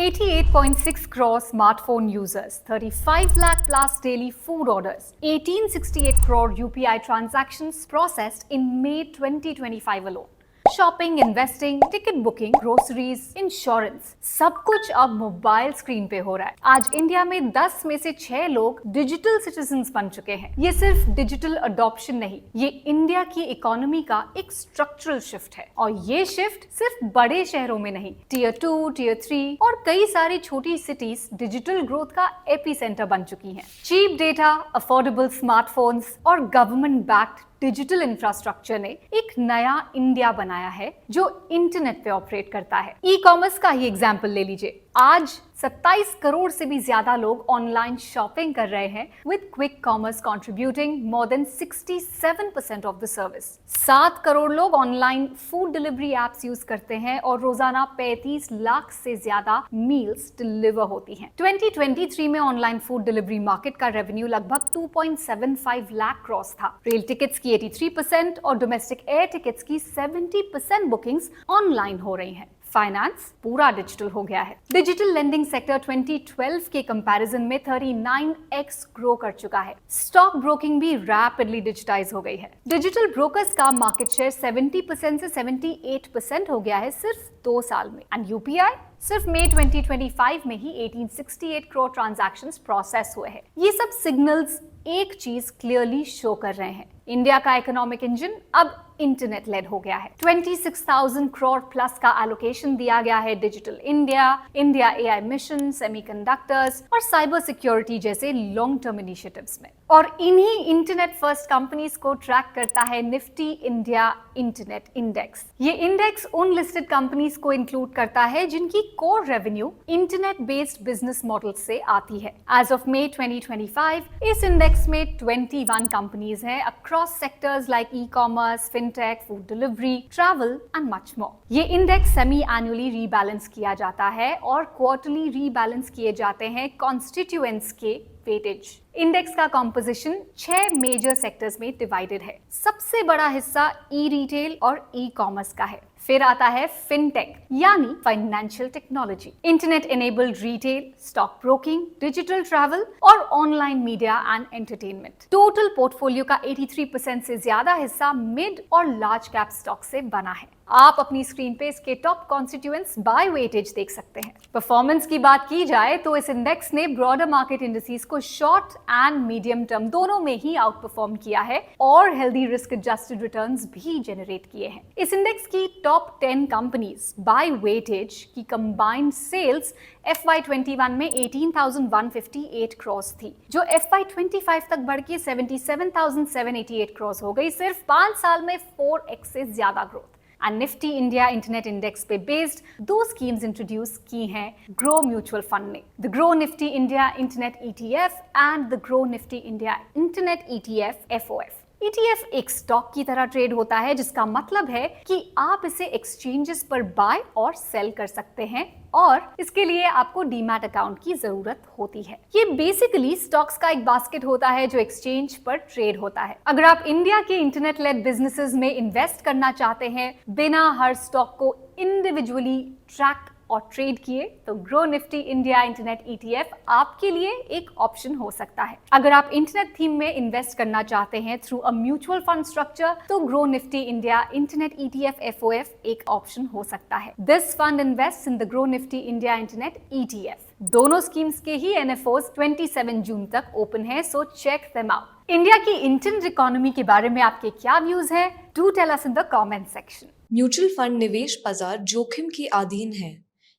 88.6 crore smartphone users, 35 lakh plus daily food orders, 1868 crore UPI transactions processed in May 2025 alone. Shopping, investing, ticket booking, groceries, insurance, सब कुछ अब mobile screen पे हो रहा है। आज इंडिया में 10 में से 6 लोग डिजिटल सिटीजन्स बन चुके हैं। ये सिर्फ डिजिटल अडॉप्शन नहीं, ये इंडिया की इकोनॉमी का एक स्ट्रक्चरल शिफ्ट है। और ये शिफ्ट सिर्फ बड़े शहरों में नहीं, टियर 2, टियर 3 और कई सारी छोटी सिटीज डिजिटल ग्रोथ का एपी सेंटर बन चुकी हैं। चीप डेटा, अफोर्डेबल स्मार्टफोन्स और गवर्नमेंट बैक्ड डिजिटल इंफ्रास्ट्रक्चर ने एक नया इंडिया बनाया है जो इंटरनेट पे ऑपरेट करता है। ई कॉमर्स का ही एग्जाम्पल ले लीजिए। आज 27 करोड़ से भी ज्यादा लोग ऑनलाइन शॉपिंग कर रहे हैं, with quick commerce contributing more than 67% of the service. 7 crore लोग online food delivery apps use करते हैं और रोजाना 35 लाख से ज्यादा मील्स डिलीवर होती हैं। 2023 में ऑनलाइन फूड डिलीवरी मार्केट का रेवेन्यू लगभग 2.75 लाख क्रॉस था। रेल टिकट्स की 83% और डोमेस्टिक एयर टिकट्स की 70% बुकिंग्स ऑनलाइन हो रही हैं। फाइनेंस पूरा डिजिटल हो गया है। डिजिटल लेंडिंग सेक्टर 2012 के कंपैरिजन में 39x ग्रो कर चुका है। स्टॉक ब्रोकिंग भी रैपिडली डिजिटाइज हो गई है। डिजिटल ब्रोकर्स का मार्केट शेयर 70% से 78% हो गया है सिर्फ 2 साल में। एंड यूपीआई सिर्फ मई 2025 में ही 1868 करोड़ ट्रांजैक्शंस प्रोसेस हुए हैं। ये सब सिग्नल्स एक चीज क्लियरली शो कर रहे हैं, इंडिया का इकोनॉमिक इंजन अब इंटरनेट लेड हो गया है। 26,000 करोड़ प्लस का एलोकेशन दिया गया है digital India, India AI mission, semiconductors और साइबर सिक्योरिटी जैसे लॉन्ग टर्म इनिशिएटिव्स में। और इन्हीं इंटरनेट फर्स्ट कंपनीज को ट्रैक करता है निफ्टी इंडिया इंटरनेट इंडेक्स। ये इंडेक्स उन लिस्टेड कंपनीज को इंक्लूड करता है जिनकी core revenue internet based business model से आती है। एज ऑफ मई 2025 इस इंडेक्स में 21 कंपनीज हैं across sectors like e commerce, fintech, food delivery, travel and much more. ये इंडेक्स सेमी एनुअली रीबैलेंस किया जाता है और क्वार्टरली रीबैलेंस किए जाते हैं कॉन्स्टिट्यूएंट्स के वेटेज। इंडेक्स का कॉम्पोजिशन 6 मेजर सेक्टर्स में डिवाइडेड है। सबसे बड़ा हिस्सा ई रिटेल और ई कॉमर्स का है। फिर आता है फिनटेक यानी financial technology, internet enabled retail, stock broking, digital travel और online media and entertainment. Total portfolio का 83% से ज्यादा हिस्सा मिड और लार्ज कैप स्टॉक से बना है। आप अपनी स्क्रीन पे इसके टॉप कॉन्स्टिट्यूएंट्स बाय वेटेज देख सकते हैं। परफॉर्मेंस की बात की जाए तो इस इंडेक्स ने ब्रॉडर मार्केट इंडिसेस को शॉर्ट एंड मीडियम टर्म दोनों में ही आउट परफॉर्म किया है और हेल्दी रिस्क एडजस्टेड रिटर्न्स भी जनरेट किए हैं। इस इंडेक्स की टॉप 10 कंपनीज बाय वेटेज की कंबाइंड सेल्स FY21 में 18,158 करोड़ थी, जो FY25 तक बढ़ के 77,788 करोड़ हो गई। सिर्फ 5 साल में 4x से ज्यादा growth. And Nifty India internet index पे बेस्ड 2 स्कीम्स इंट्रोड्यूस की हैं ग्रो म्यूचुअल फंड ने, the Groww Nifty India internet ETF and the Groww Nifty India internet ETF FOF। ETF एक स्टॉक की तरह ट्रेड होता है, जिसका मतलब है कि आप इसे एक्सचेंजेस पर बाय और सेल कर सकते हैं और इसके लिए आपको डीमैट अकाउंट की जरूरत होती है। ये बेसिकली स्टॉक्स का एक बास्केट होता है जो एक्सचेंज पर ट्रेड होता है। अगर आप इंडिया के इंटरनेट लेड बिजनेसेस में इन्वेस्ट करना चाहते हैं बिना हर स्टॉक को इंडिविजुअली ट्रैक और ट्रेड किए, तो Groww Nifty India internet ETF आपके लिए एक ऑप्शन हो सकता है। अगर आप इंटरनेट थीम में इन्वेस्ट करना चाहते हैं through a mutual fund structure, तो Groww Nifty India internet ETF FOF एक ऑप्शन हो सकता है। This fund invest in the Groww Nifty India internet ETF। दोनों स्कीम्स के ही NFOs 27 जून तक ओपन है, so check them out. India की इंटरनेट इकोनॉमी के बारे में आपके क्या व्यूज हैं? Do tell us in the comment section. Mutual fund निवेश बाजार जोखिम के अधीन है।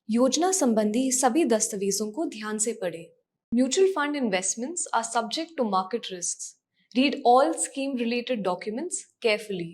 योजना संबंधी सभी दस्तावेजों को ध्यान से पढ़ें। Mutual fund investments are subject to market risks. Read all scheme related documents carefully.